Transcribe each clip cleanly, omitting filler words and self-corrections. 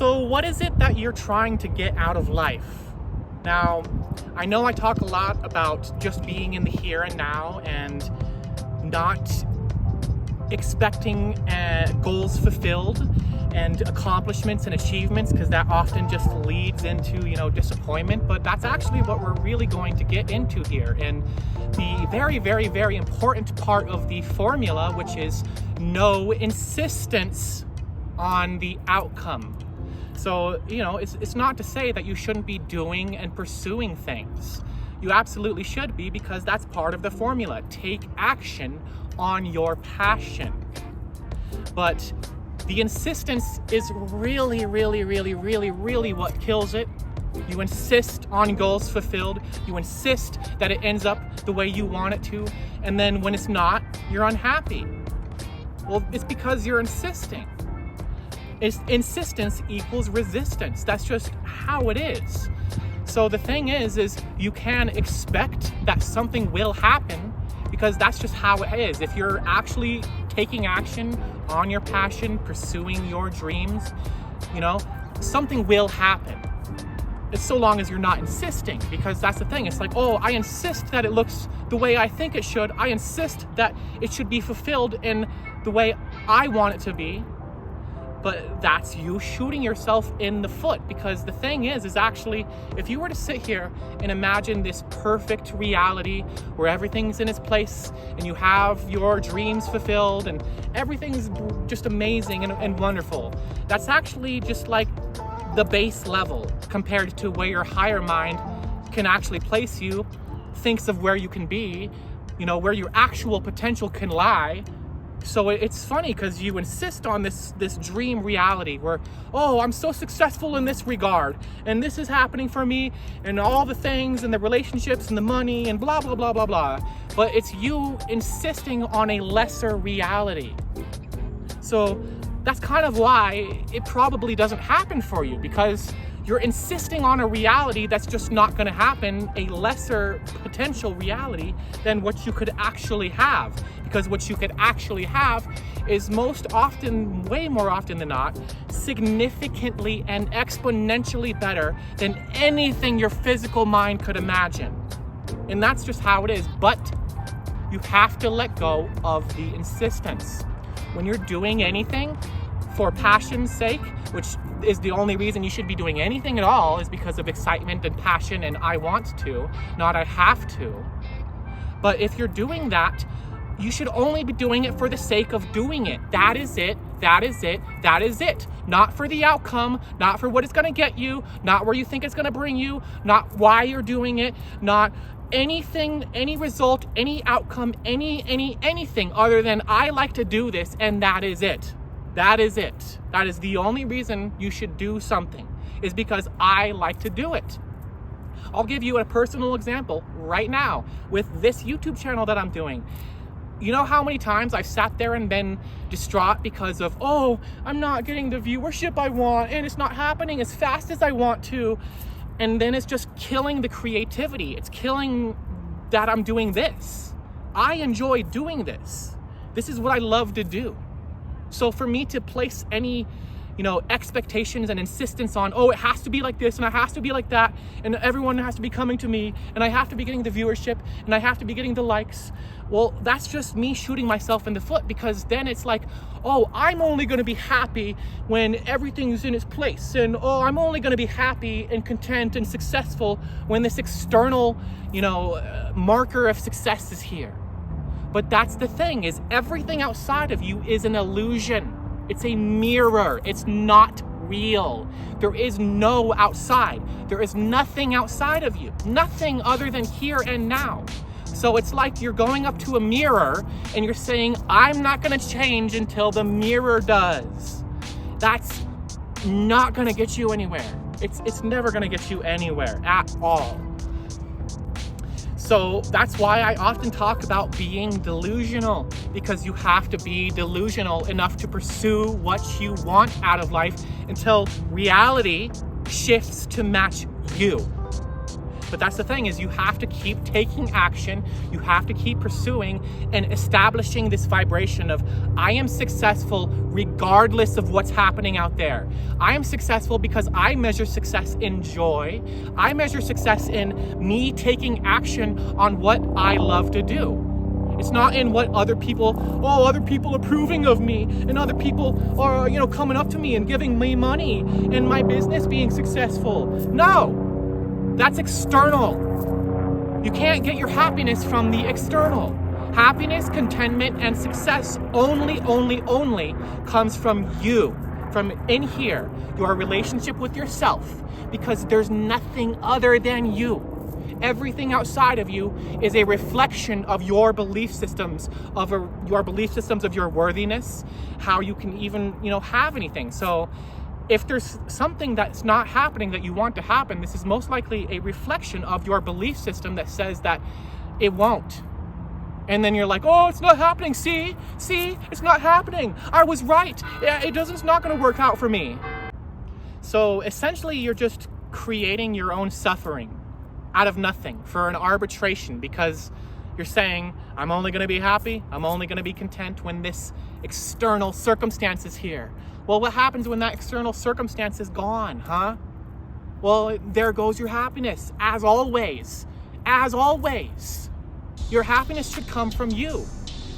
So what is it that you're trying to get out of life? Now, I know I talk a lot about just being in the here and now and not expecting goals fulfilled and accomplishments and achievements, because that often just leads into, disappointment. But that's actually what we're really going to get into here. And the very, very, very important part of the formula, which is no insistence on the outcome. So, it's not to say that you shouldn't be doing and pursuing things. You absolutely should be, because that's part of the formula. Take action on your passion. But the insistence is really, really, really, really, really what kills it. You insist on goals fulfilled. You insist that it ends up the way you want it to. And then when it's not, you're unhappy. Well, it's because you're insisting. Insistence equals resistance. That's just how it is. So the thing is you can expect that something will happen, because that's just how it is. If you're actually taking action on your passion, pursuing your dreams, something will happen. It's so long as you're not insisting, because that's the thing. It's like, oh, I insist that it looks the way I think it should. I insist that it should be fulfilled in the way I want it to be. But that's you shooting yourself in the foot, because the thing is actually, if you were to sit here and imagine this perfect reality where everything's in its place and you have your dreams fulfilled and everything's just amazing and wonderful, that's actually just like the base level compared to where your higher mind can actually place you, thinks of where you can be, where your actual potential can lie. So it's funny, because you insist on this dream reality where, oh, I'm so successful in this regard, and this is happening for me, and all the things, and the relationships, and the money, and blah, blah, blah, blah, blah. But it's you insisting on a lesser reality. So that's kind of why it probably doesn't happen for you, because you're insisting on a reality that's just not going to happen, a lesser potential reality than what you could actually have. Because what you could actually have is most often, way more often than not, significantly and exponentially better than anything your physical mind could imagine. And that's just how it is. But you have to let go of the insistence. When you're doing anything for passion's sake, which is the only reason you should be doing anything at all, is because of excitement and passion and I want to, not I have to. But if you're doing that, you should only be doing it for the sake of doing it. That is it. That is it. That is it. Not for the outcome, not for what it's going to get you, not where you think it's going to bring you, not why you're doing it, not anything, any result, any outcome, anything other than I like to do this, and that is it. That is it. That is the only reason you should do something, is because I like to do it. I'll give you a personal example right now with this YouTube channel that I'm doing. You know how many times I've sat there and been distraught because of, oh, I'm not getting the viewership I want, and it's not happening as fast as I want to. And then it's just killing the creativity. It's killing that I'm doing this. I enjoy doing this. This is what I love to do. So for me to place any, expectations and insistence on, oh, it has to be like this and it has to be like that, and everyone has to be coming to me, and I have to be getting the viewership, and I have to be getting the likes. Well, that's just me shooting myself in the foot, because then it's like, oh, I'm only going to be happy when everything's in its place, and oh, I'm only going to be happy and content and successful when this external, marker of success is here. But that's the thing, is everything outside of you is an illusion. It's a mirror. It's not real. There is no outside. There is nothing outside of you. Nothing other than here and now. So it's like you're going up to a mirror and you're saying, I'm not going to change until the mirror does. That's not going to get you anywhere. It's never going to get you anywhere at all. So that's why I often talk about being delusional, because you have to be delusional enough to pursue what you want out of life until reality shifts to match you. But that's the thing, is you have to keep taking action. You have to keep pursuing and establishing this vibration of, I am successful regardless of what's happening out there. I am successful because I measure success in joy. I measure success in me taking action on what I love to do. It's not in what other people approving of me, and other people are, coming up to me and giving me money and my business being successful. No. That's external. You can't get your happiness from the external. Happiness, contentment, and success only comes from you, from in here, your relationship with yourself, because there's nothing other than you. Everything outside of you is a reflection of your belief systems, of your worthiness, how you can even, have anything. So if there's something that's not happening that you want to happen, this is most likely a reflection of your belief system that says that it won't. And then you're like, oh, it's not happening. See, it's not happening. I was right. It's not going to work out for me. So essentially, you're just creating your own suffering out of nothing for an arbitration, because you're saying, I'm only going to be happy, I'm only going to be content when this external circumstance is here. Well, what happens when that external circumstance is gone, huh? Well, there goes your happiness, as always. As always. Your happiness should come from you,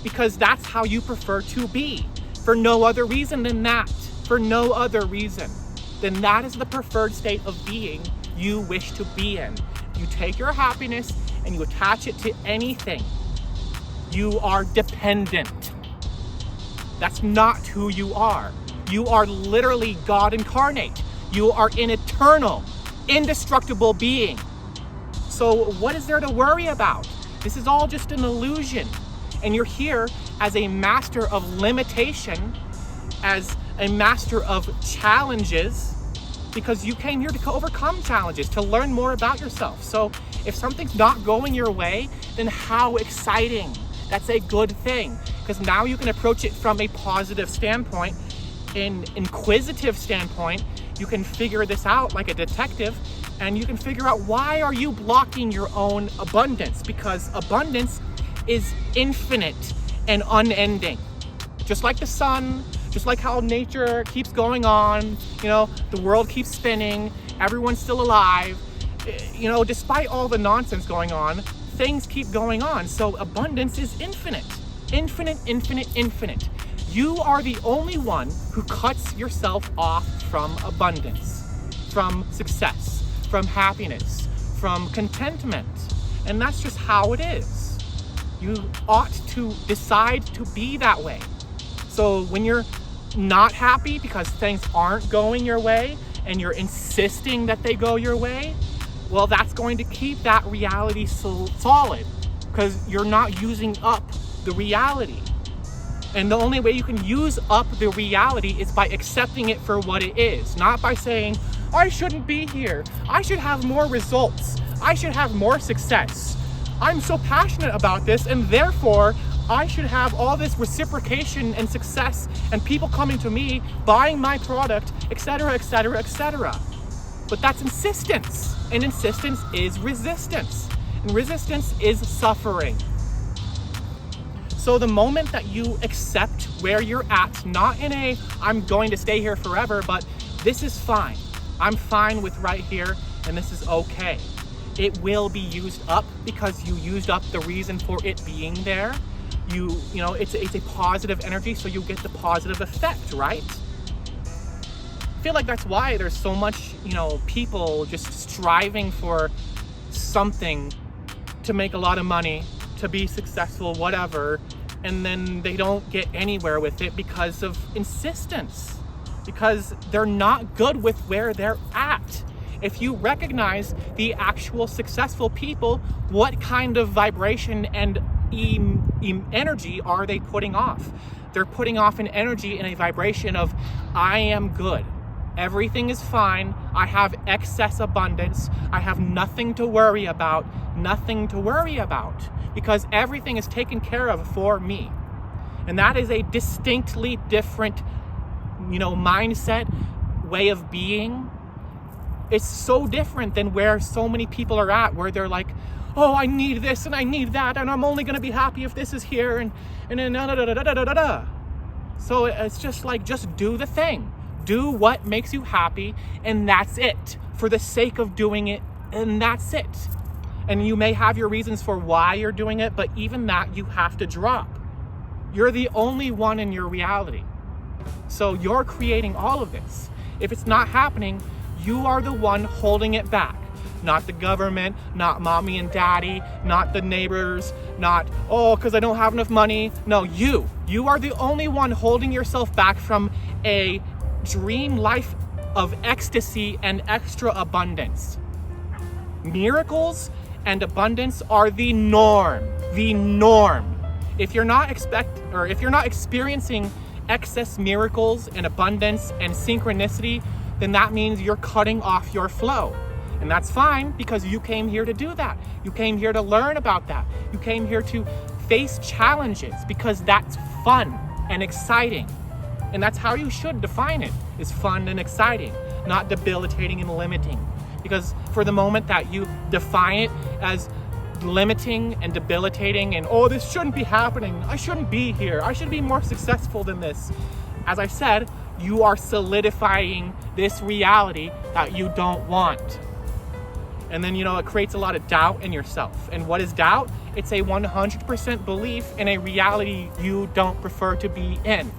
because that's how you prefer to be. For no other reason than that. For no other reason. Then that is the preferred state of being you wish to be in. You take your happiness and you attach it to anything. You are dependent. That's not who you are. You are literally God incarnate. You are an eternal, indestructible being. So what is there to worry about? This is all just an illusion. And you're here as a master of limitation, as a master of challenges, because you came here to overcome challenges, to learn more about yourself. So if something's not going your way, then how exciting. That's a good thing, because now you can approach it from a positive standpoint, an inquisitive standpoint. You can figure this out like a detective, and you can figure out, why are you blocking your own abundance? Because abundance is infinite and unending. Just like the sun, just like how nature keeps going on, the world keeps spinning, everyone's still alive, despite all the nonsense going on, things keep going on. So abundance is infinite, infinite, infinite, infinite. You are the only one who cuts yourself off from abundance, from success, from happiness, from contentment. And that's just how it is. You ought to decide to be that way. So when you're not happy because things aren't going your way and you're insisting that they go your way, well, that's going to keep that reality solid, because you're not using up the reality. And the only way you can use up the reality is by accepting it for what it is, not by saying, I shouldn't be here, I should have more results, I should have more success, I'm so passionate about this, and therefore I should have all this reciprocation and success and people coming to me, buying my product, etc., etc., etc. But that's insistence, and insistence is resistance, and resistance is suffering. So the moment that you accept where you're at, not in a, I'm going to stay here forever, but this is fine, I'm fine with right here, and this is okay. It will be used up because you used up the reason for it being there. It's a positive energy, so you get the positive effect, right? I feel like that's why there's so much, people just striving for something to make a lot of money, to be successful, whatever, and then they don't get anywhere with it because of insistence, because they're not good with where they're at. If you recognize the actual successful people, what kind of vibration and energy are they putting off? They're putting off an energy and a vibration of, I am good, everything is fine, I have excess abundance, I have nothing to worry about, because everything is taken care of for me. And that is a distinctly different, mindset, way of being. It's so different than where so many people are at, where they're like, oh, I need this and I need that, and I'm only gonna be happy if this is here, and then da da da da da da da. So it's just like, just do the thing. Do what makes you happy, and that's it. For the sake of doing it, and that's it. And you may have your reasons for why you're doing it, but even that you have to drop. You're the only one in your reality. So you're creating all of this. If it's not happening, you are the one holding it back. Not the government, not mommy and daddy, not the neighbors, not, oh, because I don't have enough money. No, you are the only one holding yourself back from a dream life of ecstasy and extra abundance. Miracles and abundance are the norm. The norm. If you're not experiencing excess miracles and abundance and synchronicity, then that means you're cutting off your flow. And that's fine, because you came here to do that. You came here to learn about that. You came here to face challenges, because that's fun and exciting. And that's how you should define it, is fun and exciting, not debilitating and limiting. Because for the moment that you define it as limiting and debilitating and, oh, this shouldn't be happening, I shouldn't be here, I should be more successful than this, as I said, you are solidifying this reality that you don't want. And then, it creates a lot of doubt in yourself. And what is doubt? It's a 100% belief in a reality you don't prefer to be in.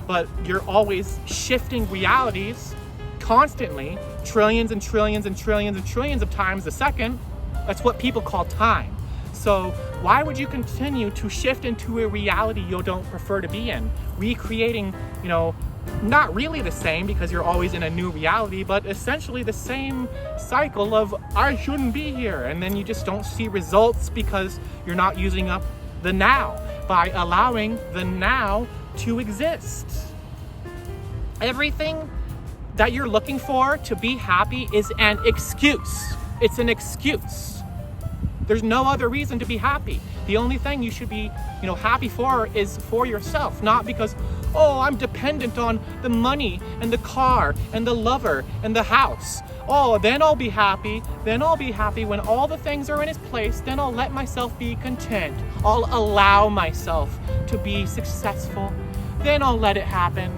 But you're always shifting realities constantly, trillions and trillions and trillions and trillions of times a second. That's what people call time. So why would you continue to shift into a reality you don't prefer to be in? Recreating, not really the same, because you're always in a new reality, but essentially the same cycle of, I shouldn't be here. And then you just don't see results because you're not using up the now by allowing the now to exist. Everything that you're looking for to be happy is an excuse. It's an excuse. There's no other reason to be happy. The only thing you should be, happy for is for yourself, not because, oh, I'm dependent on the money and the car and the lover and the house. Oh, then I'll be happy. Then I'll be happy when all the things are in its place. Then I'll let myself be content. I'll allow myself to be successful. Then I'll let it happen.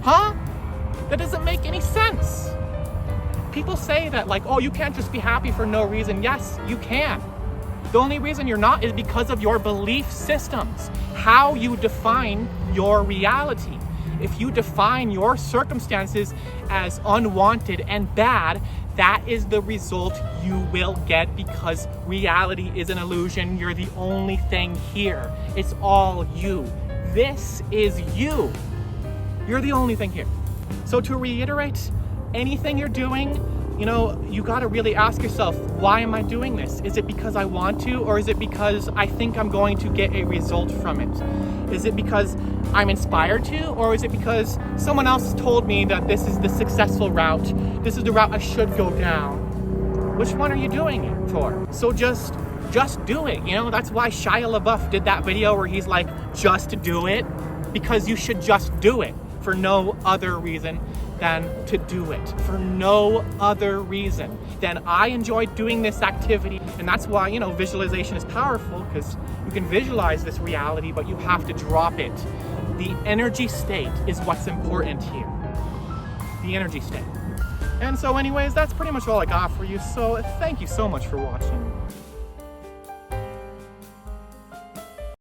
Huh? That doesn't make any sense. People say that, like, oh, you can't just be happy for no reason. Yes, you can. The only reason you're not is because of your belief systems, how you define your reality. If you define your circumstances as unwanted and bad, that is the result you will get, because reality is an illusion. You're the only thing here. It's all you. This is you. You're the only thing here. So to reiterate, anything you're doing, you got to really ask yourself, why am I doing this? Is it because I want to, or is it because I think I'm going to get a result from it? Is it because I'm inspired to, or is it because someone else told me that this is the successful route? This is the route I should go down. Which one are you doing it for? So just do it. That's why Shia LaBeouf did that video where he's like, just do it, because you should just do it for no other reason than to do it, for no other reason than I enjoy doing this activity. And that's why, visualization is powerful, because you can visualize this reality, but you have to drop it. The energy state is what's important here. The energy state. And so anyways, that's pretty much all I got for you. So thank you so much for watching.